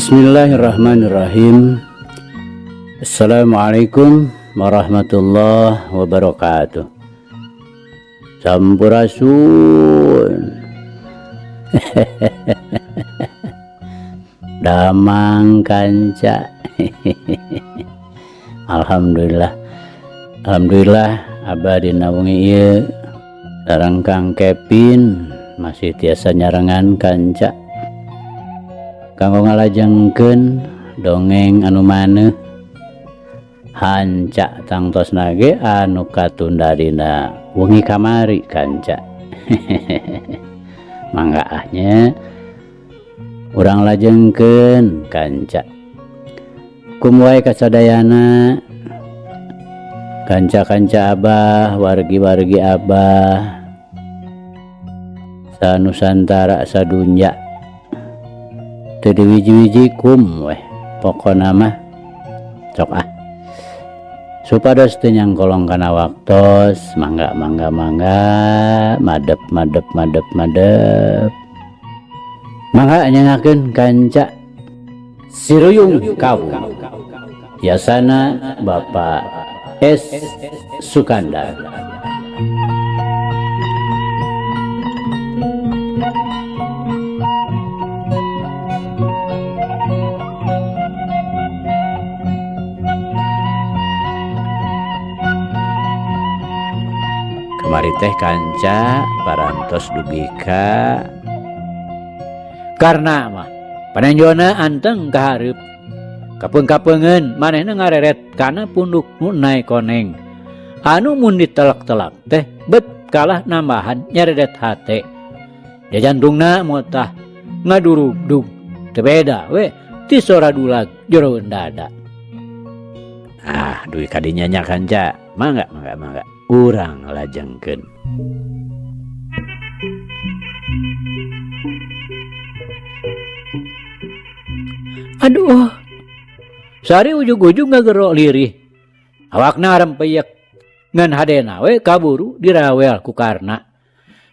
Bismillahirrahmanirrahim. Assalamualaikum warahmatullahi wabarakatuh. Sampurasun. Damang kanca. Alhamdulillah. Alhamdulillah abadi naungi ieu sareng Kang Kevin masih tiasa nyarengan kanca kanggo ngalajengkeun dongeng anu maneh hanca tangtos nage anu katunda dina wengi kamari kanca. Mangga ahnya urang lajengkeun kanca kumwae kasadayana kanca-kanca abah wargi-wargi abah sanusantara sadunya teu diwiji-wiji kum weh pokona mah sok supados teu nyangkolong kana waktos mangga madep mangga nyangakeun kanca Siruyung Kawu biasana Bapak S. Sukandar. Kemari teh kanca parantos dubika karena mah panenjona anteng kahareup kapeung-kapeungeun manehna ngareret kana punduk nu nae koneng anu mun ditelak-telak teh bet kalah nambahan nyaredet hate ya jantungna motah ngadurugdug teu beda we ti sora dulag joroeun dada. Duy kadinya nya kanca mangga urang lajengkeun. Aduh, sari ujug-ujug ngagerok lirih. Awakna rempeyek ngan hadena we kaburu dirawel ku karna.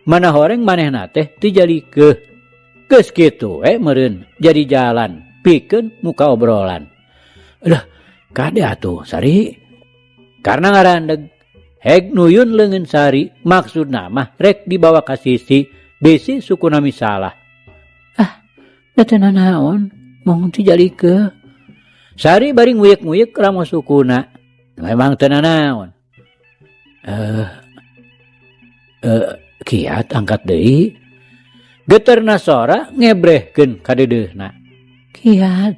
Mana horeng manehna teh ti jalikeun. Geus kitu we meureun jadi jalan pikeun muka obrolan. Aduh, kade atuh sari. Karena ngarandeg heg nuyun leungeun sari maksudna mah rek dibawa ka sisi bisi sukuna misalah. Da teu naon mung ti jalikeun. Sari bari nguyek-nguyek ramo sukuna. Memang teu naon. Kiat angkat deui. Geterna sora ngebrehkeun ka dedeuna. Kiat.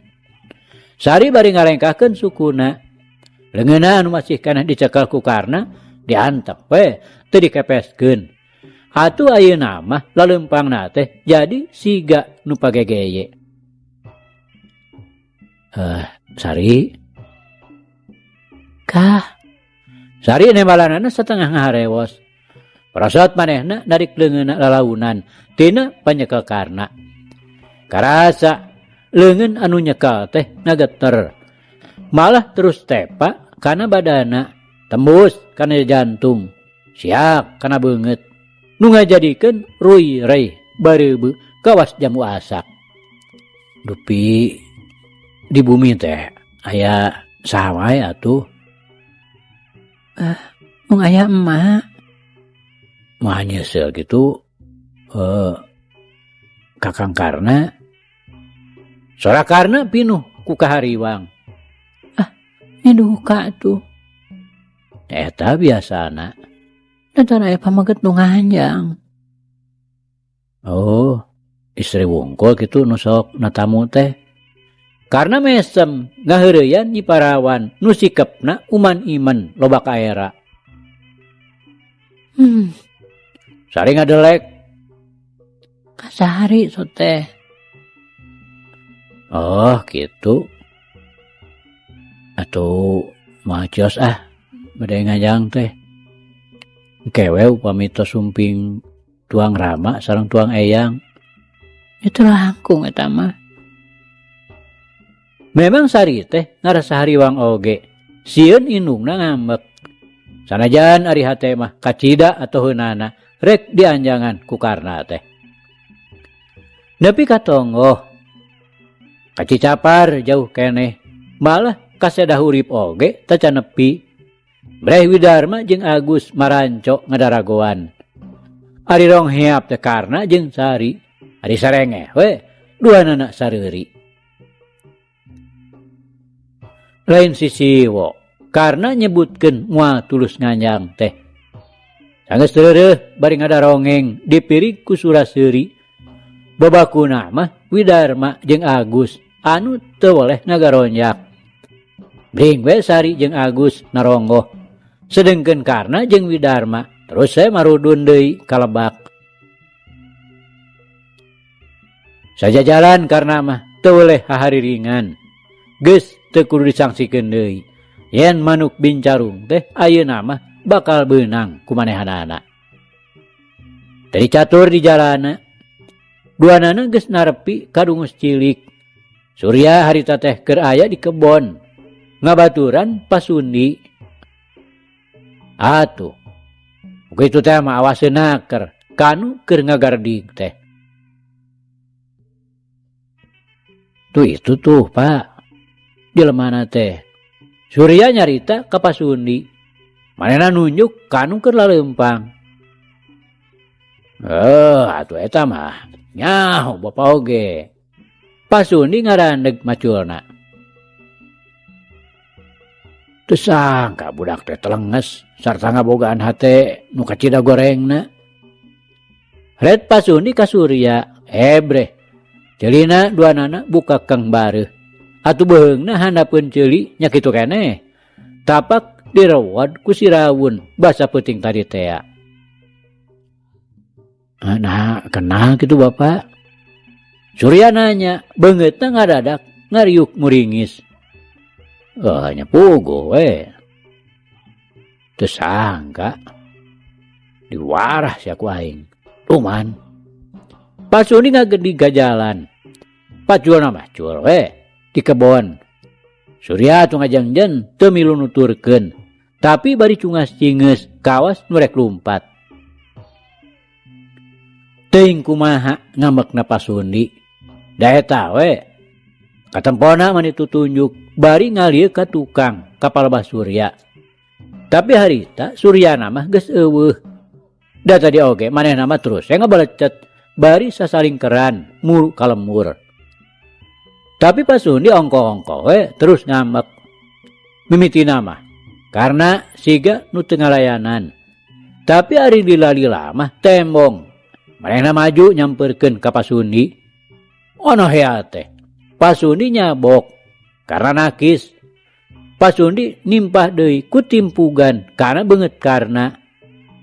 Sari bari ngarengkahkeun sukuna. Leungeunna anu masih kana dicekel ku karna diantep we teu dikepeskeun. Atuh ayeuna mah laleumpangna teh jadi siga nu pagegeye. Sari kah sari nembalanana satengah ngaharewos parasot manehna narik leungeunna lalaunan tina panyekel karna karasa leungeun anu nyekel teh ngageter malah terus tepa kana badana tembus kana jantung siak kana beungeut nu ngajadikeun ruy-rey bareubeu kawas jamu asak. Dupi di bumi teh aya saha wae atuh. Mung aya emak. Mah nyeuseul kitu Kakang Karna. Sora Karna pinuh ku kahariwang. Duka atuh. Eta biasana. Dan aya pamaget nu nganjang. Oh, istri wungkul kitu nu sok natamu teh. Karena mesem ngaheureuyan nyi parawan nu sikepna uman iman loba kaera. Sari ngadelek. Kasahari soteh. Oh, gitu. Atuh mah cios bade ngajang teh. Kewe upami tos sumping tuang rama sareng tuang eyang. Itu langkung eta mah. Memang sari teh ngarasa hariwang oge. Sieun indungna ngambek. Sanajan ari hate mah kacida atau heunana rek dianjangan ku karna teh. Nepi ka tonggoh Kacicapar jauh keneh, malah kasedah urip oge teu can nepi. Breh Widarma jeung Agus maranco ngadaragoan. Ari rong heap teh Karna jeung Sari, ari sarengeh we duanana sareuri. Lain sisiwo, Karna nyebutkeun moal tulus nganjang teh. Sanggeus reureuh bari ngadarongeng dipirig ku Suraseuri. Babakuna mah Widarma jeung Agus anu teu boleh ngagaronjak. Bring we Sari jeung Agus naronggoh. Sedengkeun Karna jeung Widarma terus saya marudun deui ka Lebak. Sajajalan Karna mah teu boleh hahariringan. Geus teu kudu disangsikeun deui. Yen manuk bincarung teh ayeuna mah bakal beunang kumanehanana. Tadi catur di jalana. Duanana geus narepi ka Dungus Cilik. Surya harita teh keur aya di kebon. Ngabaturan pasundi. Atuh. Begitu teh mah awaseun naker kanu keur ngagardig teh. Tuh itu tuh Pak. Jelemana teh. Surya nyarita ka pasundi. Manehna nunjuk kanu keur laleumpang. Atuh eta mah nyaho Bapak oge. Pasundi ngarandeg maculna. Teu sangka budak teh telenges sarta ngabogaan hate nu kacida gorengna. Red pasundi ka Surya, breh. Ceulina duanana buka kang bareuh. Atuh beheungna handapkeun ceuli nya kitu keneh. Tapak direwad ku si Rawun basa peuting tadi teh. Nah, kenal gitu Bapak? Surya nanya, beungeutna ngadadak ngariuk muringis. Hanya puguh we. Teu sangka. Diwarah si aku aing. Luman. Pasundi ngagedi gajalan. Pacul mah cul we di kebon. Surya tu ngajangjeun teu milu nuturkeun. Tapi bari cungas cingeus kawas nu rek lumpat. Teuing kumaha ngambekna pasundi. Da eta we. Katempona mani tutunjuk bari ngalieu ka tukang kapal bah Surya. Tapi harita Suryana mah geus eueuh. Da tadi oge manehna mah terus ngabalecet bari sasalingkeran mulu ka lembur. Tapi pasundi ongko-ongko we terus ngambek. Mimitina mah karena siga nu teu ngalayanan. Tapi ari lila-lila mah tembong. Manehna maju nyamperkeun ka pasundi. Ono hea teh. Pasundi nyabok karena nakis. Pasundi nimpah deui ku timpugan karena beungeut Karna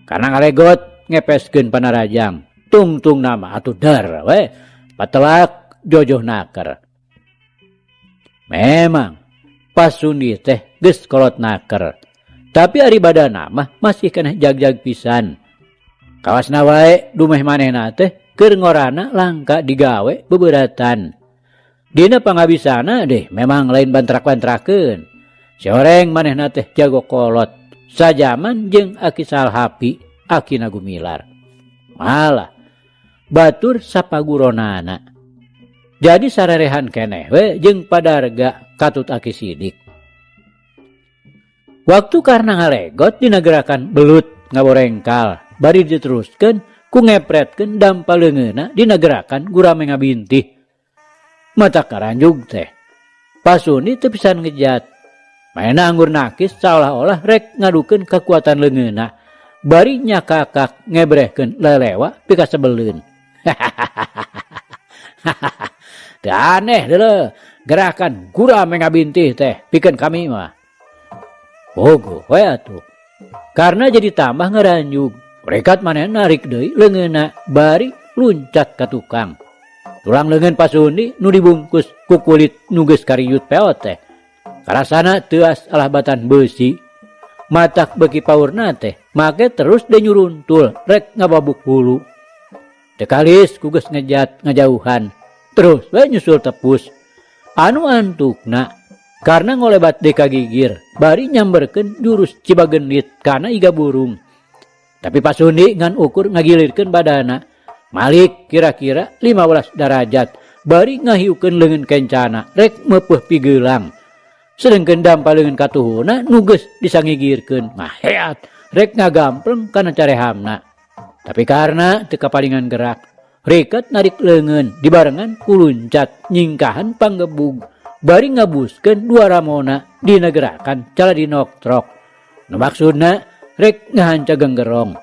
ngalegot ngepeskeun panarajang. Tungtung nama atuh dar we patelak jojoh naker. Memang pasundi teh geus kolot naker. Tapi ari badana mah masih keneh jag-jag pisan. Kawasna wae dumeh manehna teh keur ngorana langka digawe bebeuratan. Dina pangabisana deh memang lain bantrak-bantrakeun. Soreng manehna teh jago kolot. Sajaman jeung Aki Salhapi, Aki Nagumilar. Malah batur sapaguronana. Jadi sarerehan keneh we jeung padarga katut Aki Sidik. Waktu Karna ngalegot dinagerakan belut ngaborengkal. Bari diteruskeun ku ngepretkeun dampal leungeunna dinagerakan gurame ngabintih. Mata karanjug teh. Pasundi teu pisan ngejat. Maena anggur nakis seolah-olah rek ngadukeun kekuatan leungeunna. Bari nyakakak ngebrehkeun lelewa pika sebeleun. Teu aneh deuleu gerakan gurame ngabintih teh pikeun kami mah. Bogo we atuh. Karena jadi tambah ngaranjug. Rekat manehna narik deui leungeunna bari luncat ka tukang. Tulang leungeun pasundi nu dibungkus ku kulit nu geus kariyut peot teh. Karasana teu alahbatan beusi. Matak beuki paurna teh make terus denyuruntul rek ngababuk hulu. Teu kalis ku geus ngejat ngajauhan. Terus we nyusul tepus. Anu antukna karena ngolebat deka gigir bari nyamberkeun jurus Cibagendit kana iga burung. Tapi pasundi ngan ukur ngagilirkeun badana. Malik kira-kira 15 derajat bari ngahiukeun leungeun kencana rek meupeuh pigeulang. Sedengkeun dampal leungeun katuhuna nu geus disangigirkeun maheat rek ngagampleng kana carehamna. Tapi karena teu kapalingan gerak, reket narik leungeun dibarengan kuluncat nyingkahan panggebug bari ngabuskeun dua ramona dina gerakan caladi noktrok. Nu maksudna rek ngahanca genggerong.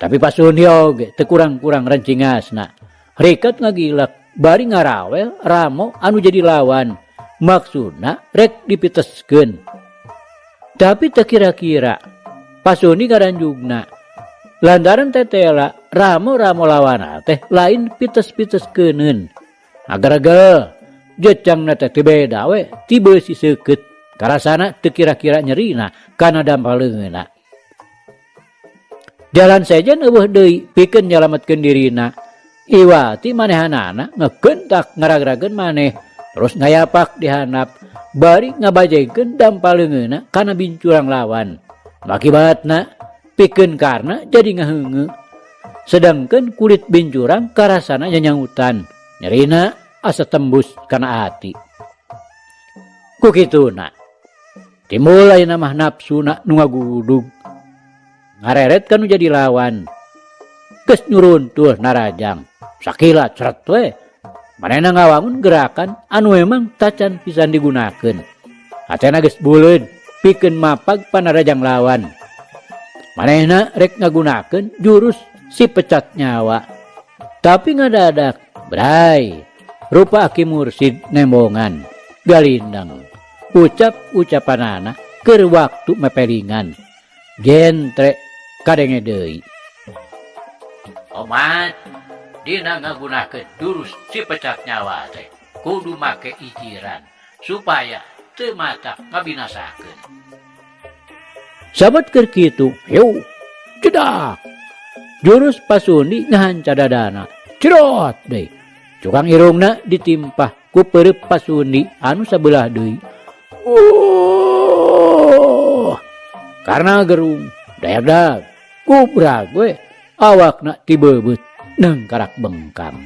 Tapi pasuni oge teu kurang-kurang rancingasna. Reket ngagilak bari ngarawel ramo anu jadi lawan. Maksudna rek dipiteskeun. Tapi teu kira-kira pasuni ngaranjugna. Lantaran tetela ramo-ramo lawana teh lain pites-piteskeuneun. Agar-agar jecangna teh teu beda we ti beusi seukeut. Karasana teu kira-kira nyerina kana dampal leungeunna. Jalan sejen eueuh deui pikeun nyalametkeun dirina. Iwati manehanana ngekentak ngaragrageun maneh. Terus ngayapak dihanap, bari ngabajengkeun dampal leungeunna kana bincurang lawan. Akibatna pikeun karna jadi ngaheungeu. Sedangkeun kulit bincurang karasana nyanyautan, nyerina asa tembus kana ati. Kukituna timbul ayeuna mah nafsuna nu ngagudug. Ngareret kanu jadi lawan. Geus nyuruntul narajang. Sakilat ceret we. Manehna ngawangun gerakan anu memang tacan pisan digunakeun. Hatena geus buleud pikeun mapag panarajang lawan. Manehna rek ngagunakeun jurus si pecat nyawa. Tapi ngadadak bray rupa Aki Mursid nembongan galindang. Ucap-ucapanana keur waktu mepelingan. Gentre kadenge deui. Omat dina ngagunakeun jurus si pecat nyawa teh kudu make ijiran supaya teu matak ngabinasakeun. Sabat keur kitu, heu, cedak. Jurus pasuni ngahanca dadana, cerot deui. Cukang irungna ditimpah ku peureup pasuni anu sabelah deui. Karena gerung, dayak kubrag we awakna ti beubeuh nengkarak bengkang.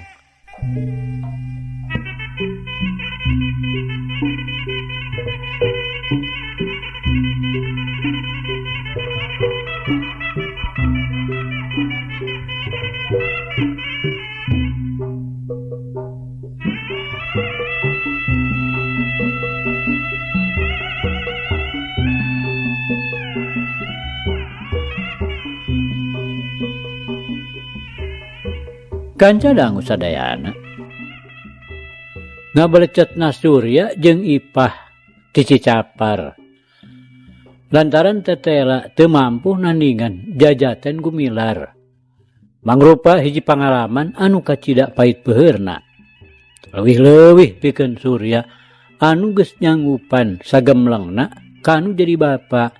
Kanca dangu sadayana ngabelecetna Surya jeung Ipah ti Cicapar. Lantaran tetela teu mampu nandingan jajaten gumilar. Mangrupa hiji pangalaman anu kacida pait peheurna. Leuwih-leuwih pikeun Surya anu geus nyanggupan sagemlengna kanu jadi bapa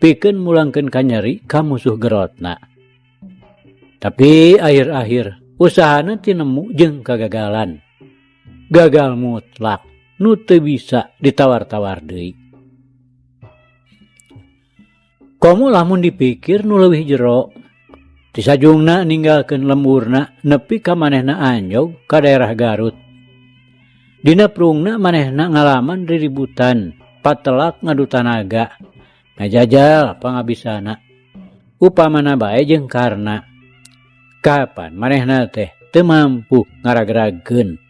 pikeun mulangkeun kanyeri ka musuh gerotna. Tapi akhir-akhir usahana tinemu jeung kagagalan. Gagal mutlak nu teu bisa ditawar-tawar deui. Komo lamun dipikir nu leuwih jero, ti sajungna ninggalkeun lemburna nepi ka manehna anjog ka daerah Garut. Dina prungna manehna ngalaman riributan, patelak ngadu tanaga, ngajajal pangabisana. Upamana bae jeung Karna. Kapan manehna teh teu mampu ngaragragkeun.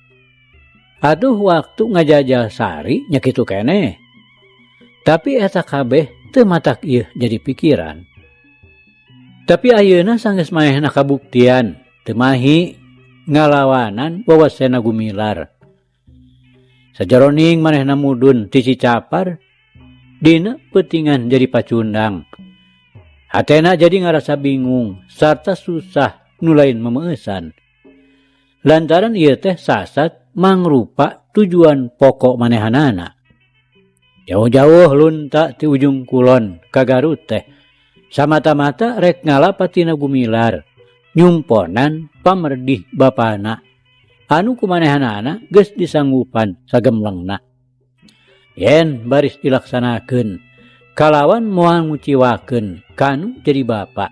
Atuh waktu ngajajal sari nya kitu keneh. Tapi eta kabeh teu matak ieu jadi pikiran. Tapi ayeuna sanggeus manehna kabuktian teu mahi ngalawanan wawasena gumilar. Sajaroning manehna mudun ti Cicapar dina peutingan jadi pacundang. Hatena jadi ngarasa bingung sarta susah nu lain memeusan. Lantaran ieu teh sasat mangrupa tujuan pokok manehanana. Jauh-jauh lunta ti ujung kulon ka Garut teh samata-mata rek ngalapatina gumilar nyumponan pamerdih bapana anu kumanehanana geus disanggupan sagemlengna. Yen baris dilaksanakeun kalawan moal nguciwakeun kanu jadi bapa.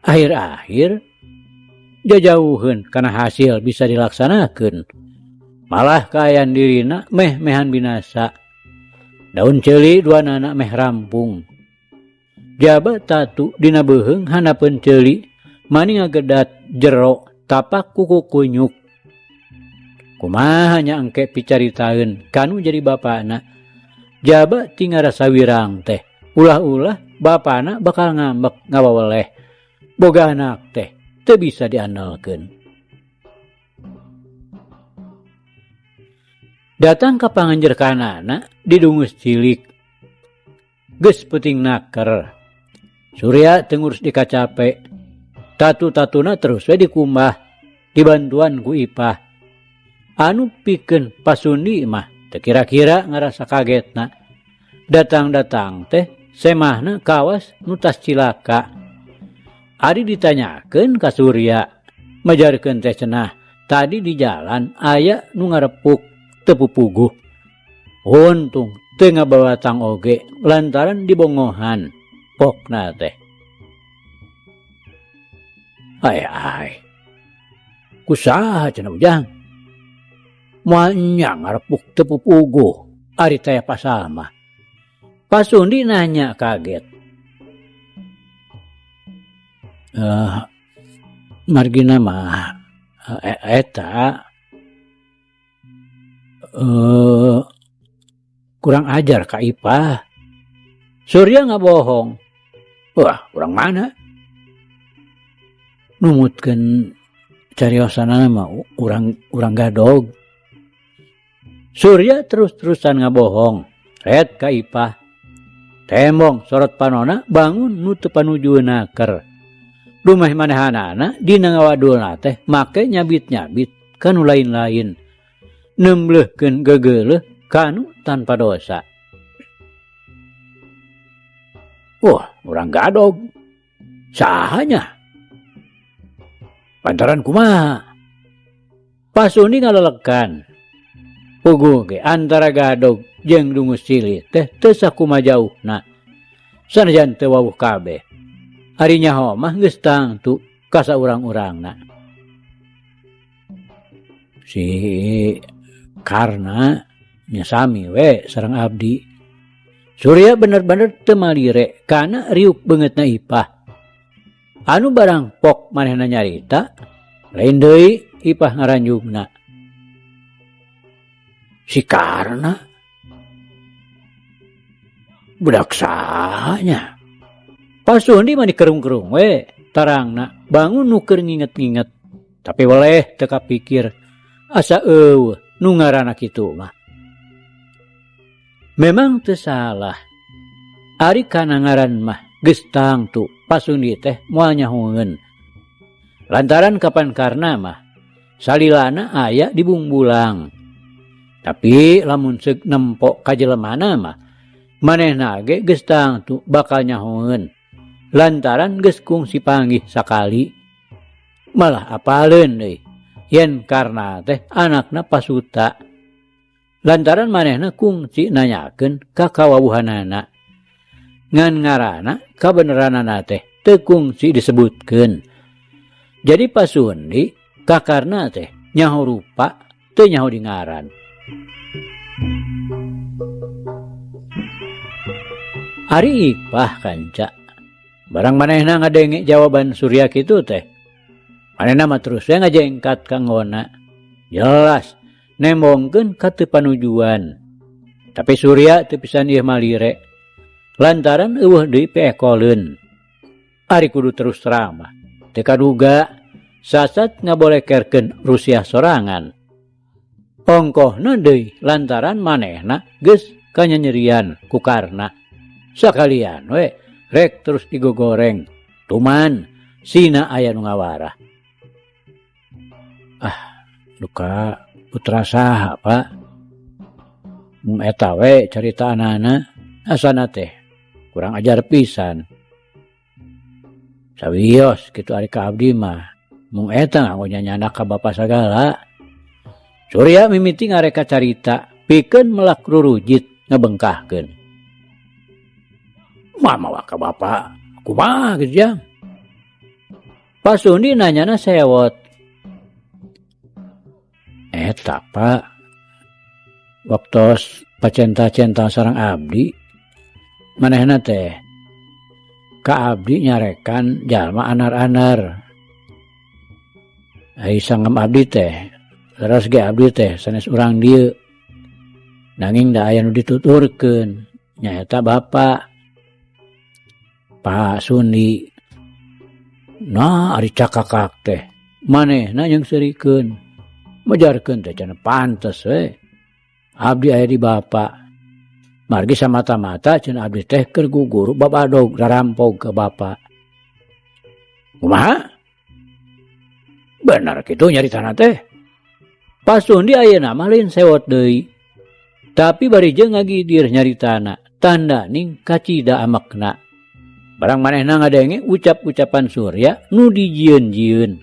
Akhir-akhir jauheun kana hasil bisa dilaksanakeun. Malah kaayaan dirina meh-mehan binasa. Daun ceuli duanana meh rampung. Jabat tatu dina beuheung hanapeun ceuli mani ngagedat jero tapak kuku kunyuk. Kumaha nya engke picaritaeun kanu jadi bapana. Jabat tinggal rasa wirang teh. Ulah-ulah bapana bakal ngambek ngawaweleh. Boga anak teh teu bisa diandalkeun. Datang ka panganjer kanana didungus cilik. Geus peuting naker. Surya teu ngurus dikacape. Tatu-tatuna terus we dikumbah dibantuan ku Ipah. Anu pikeun Pasundi mah teu kira-kira ngarasa kagetna. Datang-datang teh semahna kawas nu tas cilaka. Ari ditanyakeun ka Surya, majarkeun teh cenah tadi di jalan aya nu ngarepuk teu pupuguh. Untung teu ngabawatang oge lantaran dibongohan pokna teh. Ai. Kusaha cenah Ujang? Moal nya ngarepuk teu pupuguh ari teh pasal mah. Pasundi nanya kaget. Margina mah eta kurang ajar ka Ipah. Surya ngabohong. Wah, urang mana? Numutkeun cariosanana mah urang gadog. Surya terus-terusan ngabohong. Red ka Ipah. Tembong sorot panona bangun nu teu panujueun naker. Dumeh manehanana dina ngawadulna teh make nyabit-nyabit kanu lain-lain. Nembleuhkeun gegeuleuh kanu tanpa dosa. Wah, urang gadog. Sahanya? Pantaran kumaha? Pasundi ngalelekan. Puguh ge antara gadog jeung dungus cilik teh teu sakumaha jauhna. Sanajan teu wawuh kabeh. Ari nyaho mah geus tangtu ka saurang-urangna. Si Karna nya sami we sareng abdi. Surya bener-bener teu malire kana riuk beungeutna Ipah. Anu barang pok manehna nyarita, lain deui Ipah ngaranjugna. Si Karna budak sahanya. Pasundi mah dikerung-kerung we tarangna bangun nu keur nginget-nginget. Tapi weleh teu kapikir asa eueuh nu ngaranna kitu mah. Memang teu salah. Ari kana ngaran mah geus tangtu Pasundi teh moal nyahoeun. Lantaran kapan Karna mah salilana aya di Bungbulang. Tapi lamun seug nempo ka jelemana mah manehna ge geus tangtu bakal nyahoeun. Lantaran geus kungsi panggih sakali. Malah apaleun deui yen Karna teh anakna Pasuta. Lantaran manehna kungsi nanyakeun ka kawawuhanana. Ngan ngaranna kabeneranana teh teu kungsi disebutkeun. Jadi Pasundi ka Karna teh nyaho rupa teu nyaho di ngaran. Ari Ipah kanca. Barang manehna ngadenge jawaban Surya kitu teh. Manehna mah terus we ngajengkat ka ngona. Jelas nembongkeun ka teu panujuan. Tapi Surya teu pisan ieu malire. Lantaran eueuh deui peekoleun. Ari kudu terus terang mah. Teu kaduga sasat ngabolekerkeun Rusia sorangan. Ongkohna deui lantaran manehna geus kanyanyerian ku Karna. Sakalian we rek terus digogoreng. Tuman sina aya nu ngawarah. Duka putra saha, Pak? Mung eta we carita anana asana teh kurang ajar pisan. Sawios kitu ari ka abdi mah mung eta nganggo nyanyana ka bapa sagala. Surya mimiti ngareka carita pikeun melak rurujit ngabengkahkeun. Mama ka bapa kumaha geus Jang? Pasundi nanyana sewot. Eta Pak, waktos pacenta-centa sareng abdi, manehna teh ka abdi nyarekan jalma anar-anar. Ai sanggem abdi teh, terus ge abdi teh sanes urang dieu. Nanging da aya nu dituturkeun, nyaeta Bapak Pak Sundi. Nah, ari cakakak teh, manehna yang serikeun. Majarkeun teh cenah pantes we. Abdi aya di Bapak. Margi samata-mata cenah abdi teh keur guguru babadog rarampog ke Bapak. Kumaha? Bener kitu nyaritana teh. Pasundi ayeuna mah lain sewot deui. Tapi bari jeung ngagidir nyaritana, tandaning kacida amakna. Barang manehna ngadenge ucap-ucapan Surya nu dijieun-jieun.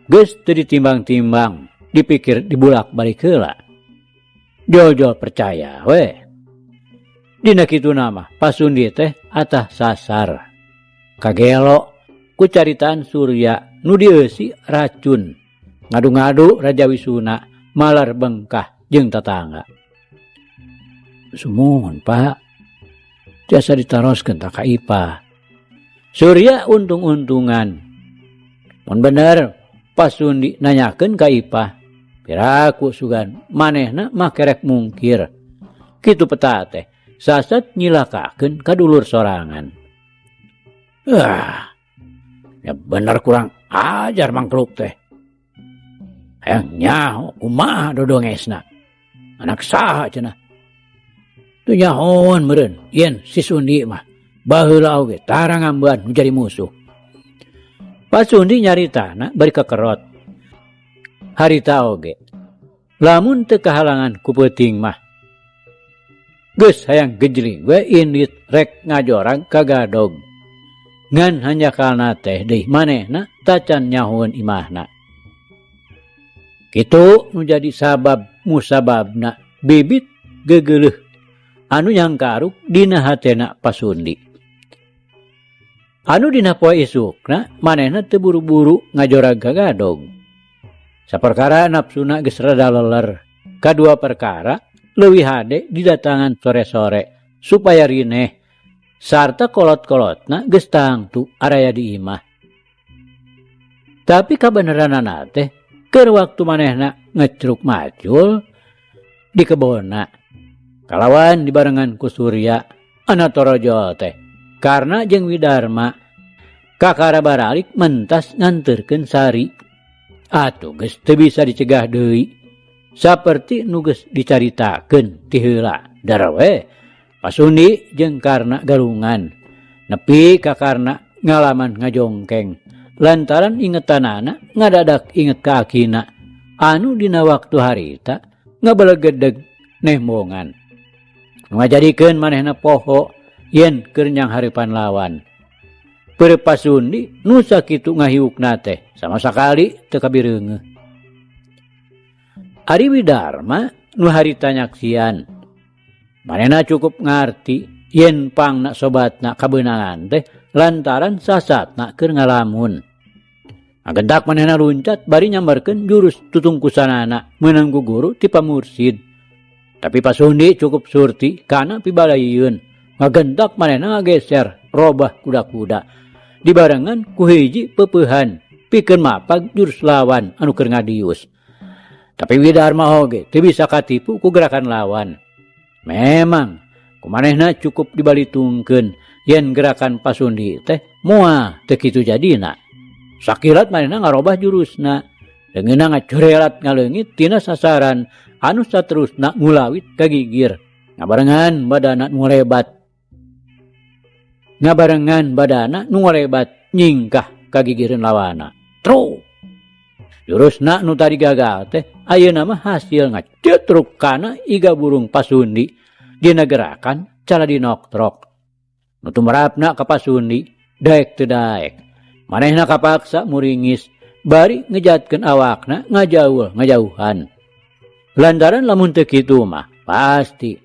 Geus teu ditimbang-timbang, dipikir dibulak-balik heula. Jol-jol percaya we. Dina kituna mah Pasundi teh atah sasar. Kagelo ku caritaan Surya nu dieusi racun. Ngadu-ngadu Raja Wisuna malar bengkah jeung tetangga. Sumuhun Pak, tiasa ditaroskeun ta ka Ipah. Surya untung-untungan. Mun bener Pasundi nanyakeun ka Ipah, piraku sugan manehna mah kerek mungkir. Kitu peta teh sasat nyilakakeun ka dulur sorangan. Ya bener kurang ajar mangkluk teh. Hayang nyaho kumaha dodongesna. Anak saha cenah. Tu nyahoan meureun yen si Sundi mah baheula oge tara ngambean nu jadi musuh. Pasundi nyaritana bari kakerot. Harita oge lamun teu kahalangan ku peuting mah geus hayang gejling we indit rek ngajorang ka gadog. Ngan hanyakalna teh deui manehna tacan nyahoeun imahna. Kitu nu jadi sabab musababna bibit gegeuleuh anu nyangkaruk dina hatena Pasundi. Anu dina poe isukna manehna teu buru-buru ngajorag ka gadog. Saperkara napsuna geus rada leler. Kadua perkara leuwih hade didatangan sore-sore supaya rineh sarta kolot-kolotna geus tangtu araya di imah. Tapi kabeneranana teh keur waktu manehna ngecruk macul di kebonna. Kalawan dibarengan ku Surya Anatorojo teh karena jeung Widarma kakara baralik mentas nganterkeun sari. Atuh geus teu bisa dicegah deui. Saperti nu geus dicaritakeun ti heula. Darawe Pasundi jeung Karna galungan nepi ka Karna ngalaman ngajongkeng lantaran ingetanana ngadadak inget ka akina anu dina waktu harita ngabelegedeg nembongan. Ngajadikeun manehna poho yen keur nyang haripan lawan. Peureuk Pasundi nu sakitu ngahiukna teh sama sakali teu kabireungeuh. Ari Widarma nu harita nyaksian. Manehna cukup ngarti yen pangna sobatna kabeunangan teh lantaran sasatna keur ngalamun. Agendak manehna luncat bari nyambarkeun jurus tutungkusanana meunang guguru ti pamursid. Tapi Pasundi cukup surti kana pibalayieun. Ngagentak manehna ngageser robah kuda-kuda. Dibarengan ku hiji peupeuhan pikeun mapag jurus lawan anu keur ngadius. Tapi Widarma oge teu bisa katipu ku gerakan lawan. Memang kumanehna cukup dibalitungkeun yen gerakan Pasundi teh moal teu kitu jadina. Sakilat manehna ngarobah jurusna. Leungeunna ngacorelat ngaleungit tina sasaran anu saterusna ngulawit ka gigir. Ngabarengan badana nu ngolebat nyingkah ka gigireun lawana. Tru. Jurusna nu tadi gagal teh ayeuna mah hasil ngacetruk kana iga burung Pasundi dina gerakan caladi noktrok. Nu tumrapna ka Pasundi daek teu daek. Manehna kapaksa muringis bari ngejatkeun awakna ngajauhan. Lantaran lamun teu kitu mah pasti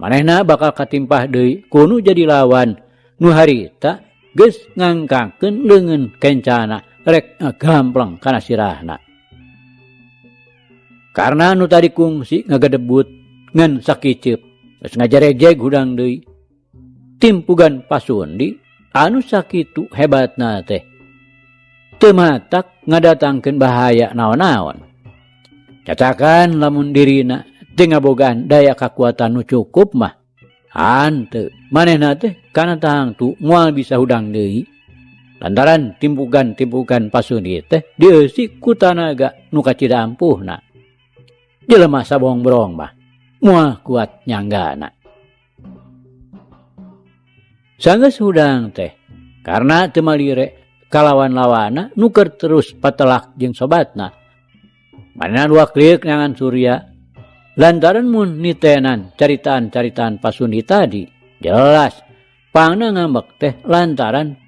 manehna bakal katimpah deui kunu jadi lawan nu harita geus ngangkangkeun leungeun kencana rek gamplang kana sirahna. Karena nu tadi kungsi ngagedebut ngan sakicep geus ngajarejeg hudang deui. Timpugan pasundi anu sakitu hebatna teh teu matak ngadatangkeun bahaya naon-naon. Cacakan lamun dirina teu ngabogaan daya kakuatan nu cukup mah hanteu manehna teh kana tahangtu moal bisa hudang deui lantaran timpugan-timpugan pasundi teh dieusi ku tanaga nu kacidampuhna. Jelema sabong-brong mah moal kuat nyanggana. Sanggeus hudang teh karena teu malire kalawan lawana nuker terus patelak jeung sobatna. Manehna waklieuk nyangan Surya lantaran mun nitenan caritaan-caritaan pasundi tadi jelas pangna ngambek teh lantaran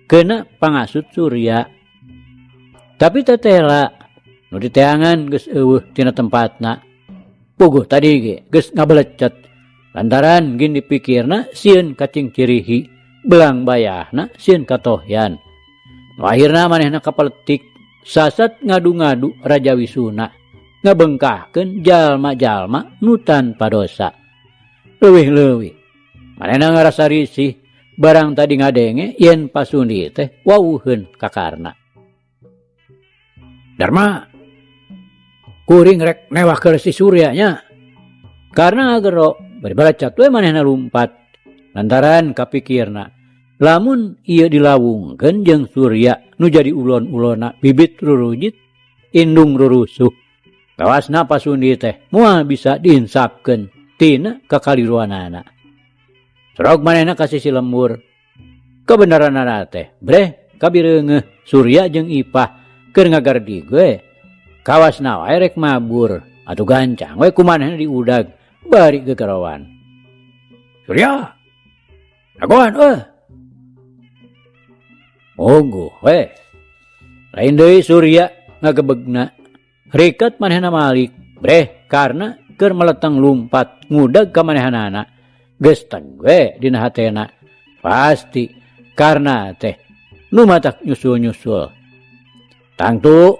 kena pangasut Surya. Tapi tetela nu diteangan geus eueuh tina tempatna. Puguh tadi ge geus ngabelecet lantaran gin dipikirna sieun kacing cirihi belang bayahna sieun katohyan. Nu akhirna manehna kapaletik sasat ngadu-ngadu Raja Wisuna ngabengkahkeun jalma-jalma nu tanpa dosa. Leuwih-leuwih manehna ngarasa risih barang tadi ngadenge yen pasundi teh wawuheun ka Karna. Darma kuring rek newah ke si Surya nya. Karena agero bari balacak we manehna lumpat lantaran kapikirna lamun ieu dilawungkeun jeung Surya nu jadi ulon-ulona bibit rurujit indung rurusuh kawasna pasundi teh moal bisa diinsapkeun tina kakaliruanana. Sorog manehna kasih si lembur kebenaranana teh breh kabireungeuh Surya jeung Ipah keur ngagardi gue kawasna wae rek mabur atuh gancang we kumanehna diudag bari gegarawan. Surya nagoan Monggo we. Lain deui Surya ngagebegna riket manehna malik breh karena keur meleteng lumpat ngudag ka manehanana geus tengwe dina hatena pasti karena teh nu matak nyusul-nyusul. Tangtu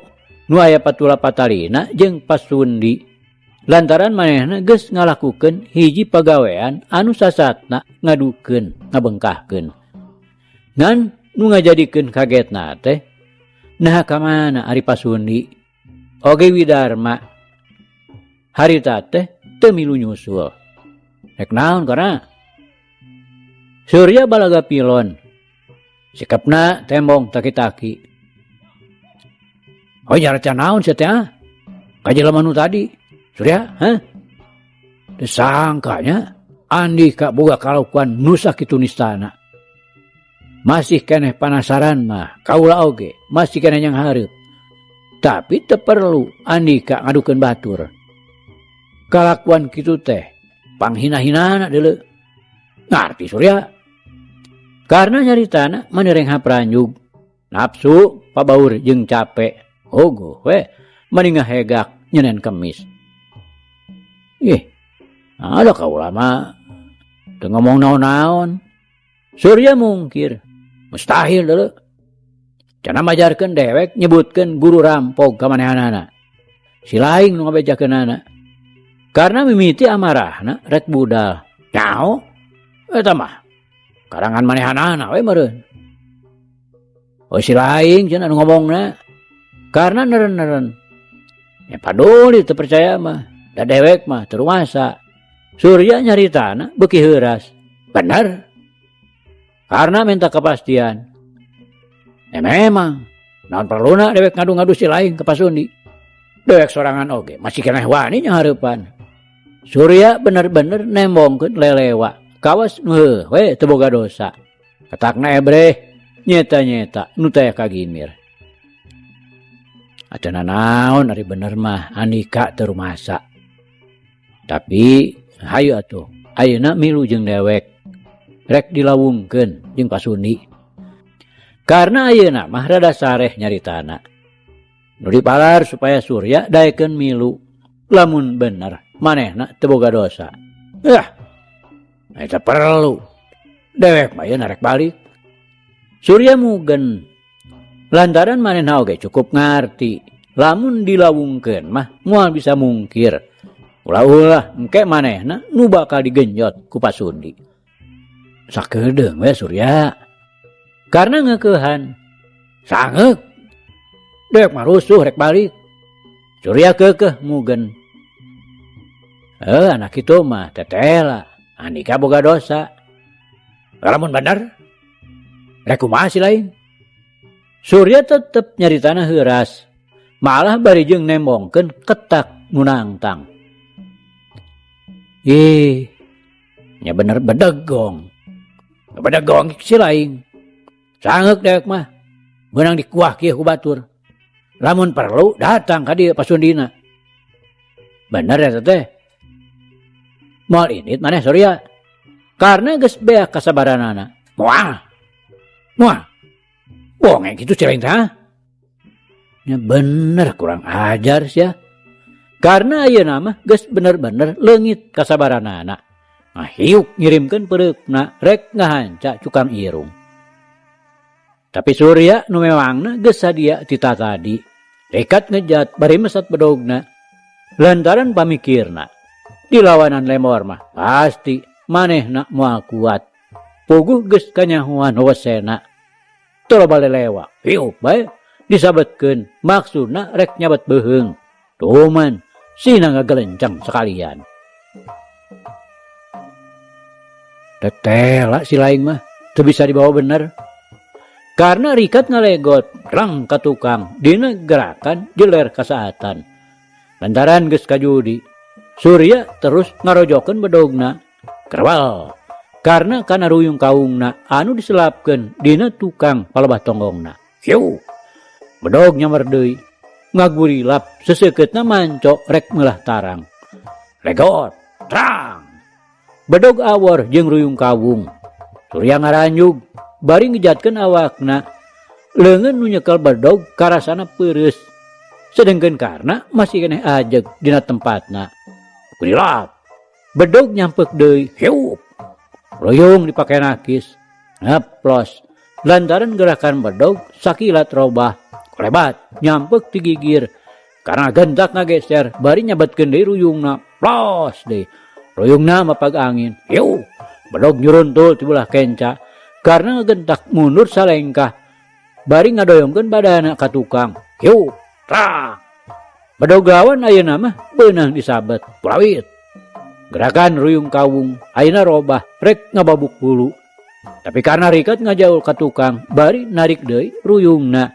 nu aya patula patalina jeung pasundi lantaran manehna geus ngalakukeun hiji pagawean anu sasatna ngadukeun ngabengkahkeun. Ngan nu ngajadikeun kagetna teh naha ka mana ari pasundi oge Widarma harita teh teu milu nyusul. Rek naon kana? Surya balaga pilon. Sikapna tembong taki-taki. Oh jaracan naon sia teh ka jelema nu tadi? Surya, teu sangkanya Andika boga kalakuan nu sakitu nistana. Masih keneh panasaran mah kaula oge, masih keneh yang hareup. Tapi teu perlu Andika ngadukeun batur. Kalakuan kitu teh panghina-hinana deuleu. Ngarti Surya. Karena nyaritana manireng hapranjug, nafsu, pabaur jeung capek. Ogo we mending ngahegak nyenen kemis. Ada kaula mah teu ngomong naon-naon. Surya mungkir. Mustahil deuleu. Cenah majarkeun dewek nyebutkeun guru rampog ka manehanana. Si laing nu ngabejakeunana. Karena mimiti amarahna rek budal. Nyao? Eta mah karangan manehanana we meureun. Oh si laing cenah nu ngomongna. Karena neren-neren. Ya paduli teu percaya mah. Da dewek mah teu ruasa. Surya nyaritana beuki heuras. Bener. Karena minta kepastian. Memang. Naon perluna dewek ngadu-ngadu si lain ke pasundi. Dewek sorangan oge masih keneh wani nya hareupan. Surya bener-bener nembongkeun lelewa. Kawas nu we teu boga dosa. Katakna ebreh nyeta-nyeta nu teh kagimir. Acan naon ari bener mah Andika teu rumasa. Tapi hayu atuh ayeuna milu jeung dewek rek dilawungkeun jeung pasundi. Karena ayeuna mah rada sareh nyaritana. Nu dipalar supaya Surya daekeun milu lamun bener manehna teu boga dosa. Eta perlu. Dewek mah yeuna rek balik. Surya mugen Lantaran manehna oge cukup ngarti, lamun dilawungkeun mah moal bisa mungkir. Ulah-ulah engke manehna nu bakal digenjot ku Pasudi. Sakedeung we Surya. Karena ngeukehan. Sangeuk. Dek mah rusuh rek balik. Surya keukeuh mugen. Anak itu mah tetela. Andika boga dosa. Lamun bener. Rek kumaha si lain. Surya tetep nyaritana heuras. Malah bari jeung nembongkeun ketak nu nangtang. Nya bener bedegong. Bedegong si lain. Sangeuk dek mah. Meunang dikuah kieu ku batur. Lamun perlu datang ka dieu Pasundina. Bener ya teh. Moal init maneh Surya. Karena geus beak kasabaranana. Moal. Wong gitu cering tah. Ya bener kurang ajar sia. Karena ayeuna mah geus bener-bener leungit kasabaranana. Nah, hiuk ngirimkeun pereukna rek ngahanca cukang irung. Tapi Surya nu memangna geus sadia tita tadi. Rekat ngejat bari mesat bedogna. Lantaran pamikirna. Di lawanan lemor mah pasti manehna moal kuat. Puguh geus kanyahuan wesena. Teu bale lewa. Hiup bae disabetkeun maksudna rek nyabat beheung. Tuman sina ngagelencang sekalian. Tetela si laing mah teu bisa dibawa bener. Karena rikat ngalegot rang ka tukang dina gerakan jeler kasaatan. Lantaran geus kajudi, Surya terus ngarojokeun bedogna. Kerbal. Karena kana ruyung kaungna anu diselapkeun dina tukang palebah tonggongna. Hiu. Bedog nyamar deui. Ngagurilap seseukeutna manco rek meulah tarang. Legot. Trang. Bedog awor jeung ruyung kawung. Surya ngaranjug. Bari ngejatkeun awakna. Leungeun nu nyekel bedog karasana peureus. Sedengkeun karna masih keneh ajeg dina tempatna. Kurilap. Bedog nyampek deui. Hiup. Ruyung dipake nakis. Ngeplos. Lantaran gerakan bedog sakilat robah. Kolebat nyampek ti gigir. Karena gentak ngageser bari nyabetkeun deui ruyungna. Plos deui. Ruyungna mapag angin. Hiup. Bedog nyuruntul ti belah kenca. Karena ngegentak mundur salengkah. Bari ngadoyongkeun badana ka tukang. Hiup. Trang. Bedog lawan ayeuna mah beunang disabet. Pulawit. Gerakan ruyung kawung ayeuna robah rek ngababuk hulu. Tapi karena rikat ngajaul ka tukang bari narik deui ruyungna.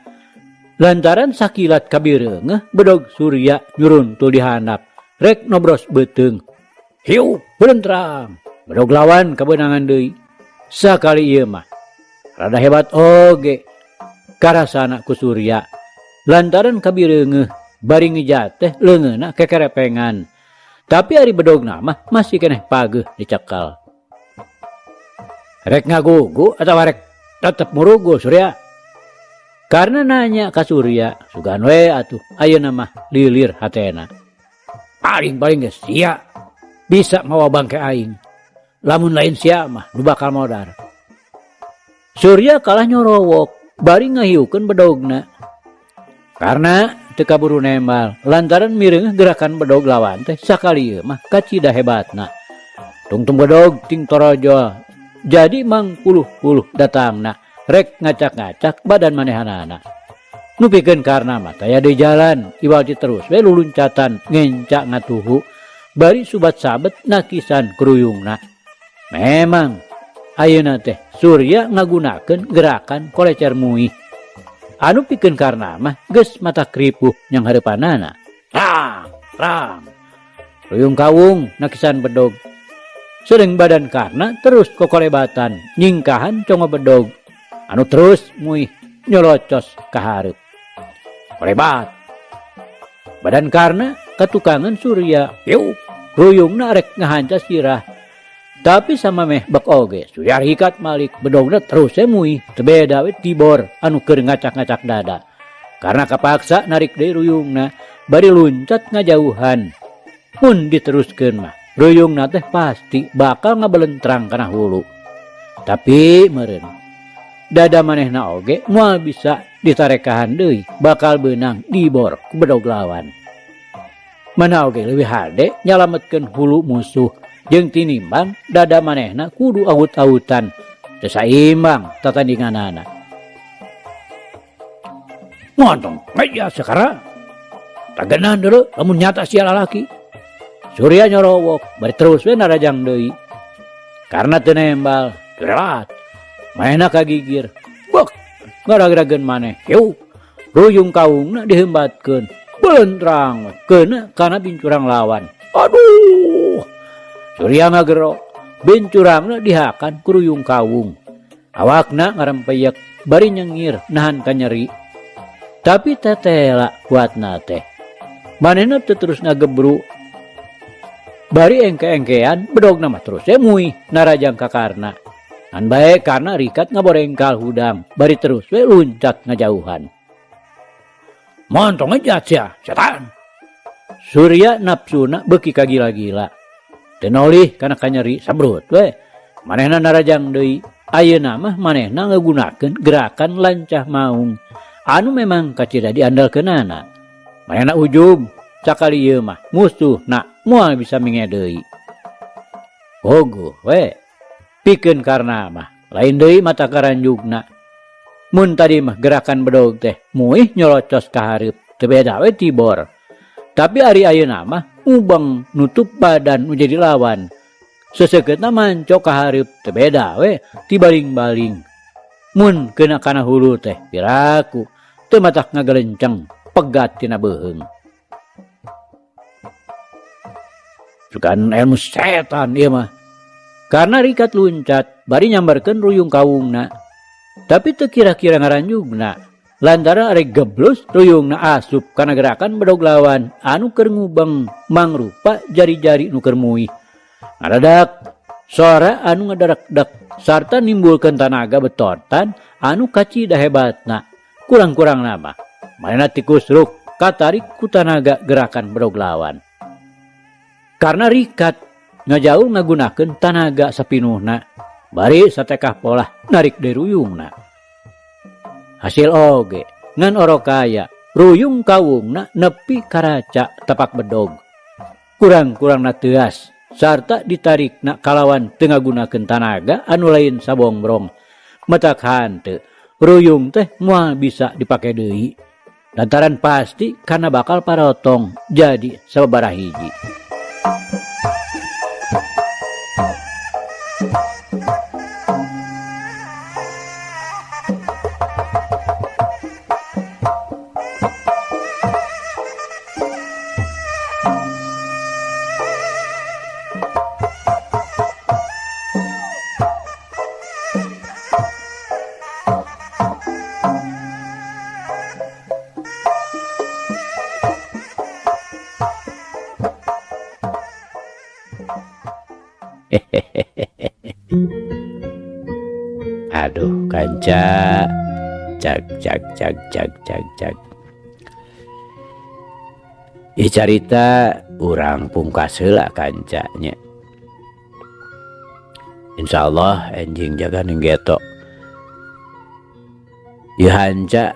Lantaran sakilat kabireungeuh bedog Surya nyuruntul di handap rek nobros beuteung. Hiup beuntrang. Bedog lawan kabeunangan deui. Sakali ieu mah rada hebat oge karasana ku Surya. Lantaran kabireungeuh bari ngejat teh leungeunna kekerepengan. Tapi ari bedogna mah masih keneh pageuh dicekal. Rek ngagugu atawa rek tetep murugu Surya. Karena nanya ka Surya, sugan we atuh ayeuna mah lilir hatena. Paling geus sia bisa mawa bangke aing. Lamun lain sia mah nu bakal modar. Surya kalah nyorowok bari ngahiukeun bedogna. Karena teu kaburu nembal lantaran mireungeuh gerakan bedog lawan teh sakali ieu mah kacida hebatna. Tungtung bedog ting torojol. Jadi mangpuluh-puluh datangna rek ngacak-ngacak badan manehanana. Nu pikeun karna mah taya di jalan iwal terus we luluncatan ngencak ngatuhu bari subat sabet nakisan kruyungna. Memang ayeuna teh Surya ngagunakeun gerakan kolecer muih. Anu pikeun karna mah geus mata kripuh nyang hareupanana. Rang. Ruyung kawung nakisan bedog. Sedeng badan karna terus kokolebatan nyingkahan congo bedog. Anu terus muih nyolocos ka hareup. Kolebat. Badan karna katukangan Surya. Yuk, ruyungna rek ngahanca sirah. Tapi sama meh bek oge Surya hikat malik bedogna terus muih teu beda we tibor anu keur ngacak-ngacak dada. Karena kapaksa narik deui ruyungna bari luncat ngajauhan. Mun diteruskeun mah ruyungna teh pasti bakal ngabelentrang kana hulu. Tapi meureun dada manehna oge moal bisa ditarekahan deui bakal beunang dibor ku bedog lawan. Mana oge leuwih hade nyalametkeun hulu musuh jeung tinimbang dada manehna kudu aut-autan teu saimbang tatandinganana. Montong aya sakara tagenan deuleu lamun nyata sia lalaki. Surya nyorowok bari terus we narajang deui. Karena teu nembal gerelat manehna kagigir. Bek ngaragrageun maneh yeuh ruyung kaungna dihembatkeun belentrang keuna kana bincurang lawan. Aduh Surya ngagero bincurangna dihakan ku ruyung kaung. Awakna ngarempeyek bari nyengir nahan ka nyeri. Tapi tetela kuatna teh. Manehna teu terus ngagebru. Bari engke-engkean bedogna mah terus muih narajang kakarna. An bae karena rikat ngaborengkal hudang bari terus we luncat ngajauhan. Montong aja sia setan. Surya napsuna beuki kagila-gila. Teu nolih kana kanyeri sambrut we. Manehna narajang deui. Ayeuna mah manehna ngagunakeun gerakan lancah maung anu memang kacida diandalkeunana. Manehna ujub sakali ieu mah musuhna moal bisa menge deui. Gogo we pikeun karna mah lain deui mata karanjugna. Mun tadi mah gerakan bedog teh muih nyolocos ka hareup teu beda we tibor. Tapi ari ayeuna mah ubeng nutup badan nu jadi lawan. Seseukeutna mancok ka hareup teu beda we ti baling-baling. Mun keuna kana hulu teh piraku teu matak ngagelenceng pegat tina beuheung. Sugan ilmu setan ieu mah. Karena rikat luncat bari nyambarkeun ruyung kaungna. Tapi teu kira-kira ngaranjugna. Lantaran ari geblus ruyungna asup kana gerakan bedog lawan anu keur ngubeng mangrupa jari-jari nu keur muih. Ngadadak suara anu ngadarak-dak sarta nimbulkeun tanaga betontan anu kacida hebatna. Kurang-kurang nama manehna tikusruk katarik ku tanaga gerakan bedog lawan. Karena rikat ngajauh ngagunakeun tanaga sapinuhna bari satekah polah narik deui ruyungna. Hasil oge ngan orokaya ruyung kaungna nepi karaca tapak bedog. Kurang-kurangna teuas sarta ditarikna kalawan teu ngagunakeun tanaga anu lain sabongbrong. Matak hanteu ruyung teh moal bisa dipake deui. Lantaran pasti kana bakal parotong jadi sababaraha hiji. Aduh kanca cak. Ieu carita urang pungkas heula kancanya. Insyaallah enjing jaga ninggeto. Ieu hanca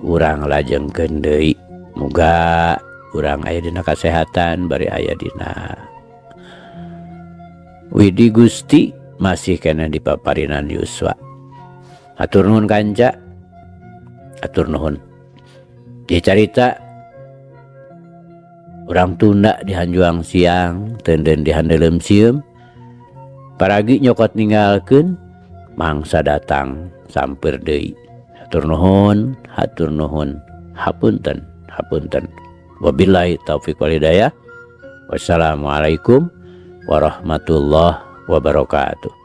urang lajengkeun deui. Muga urang aya dina kasehatan bari aya dina widi Gusti masih kena dipaparinan yuswa. Atur nuhun kanca. Atur nuhun. Ieu carita urang tunda di hanjuang siang teudeun di handeulem sieum. Paragi nyokot ninggalkeun mangsa datang sampeur deui. Hatur nuhun, hatur nuhun. Hapunten, hapunten. Wabillahi taufik wal hidayah. Wassalamualaikum warahmatullahi wabarakatuh.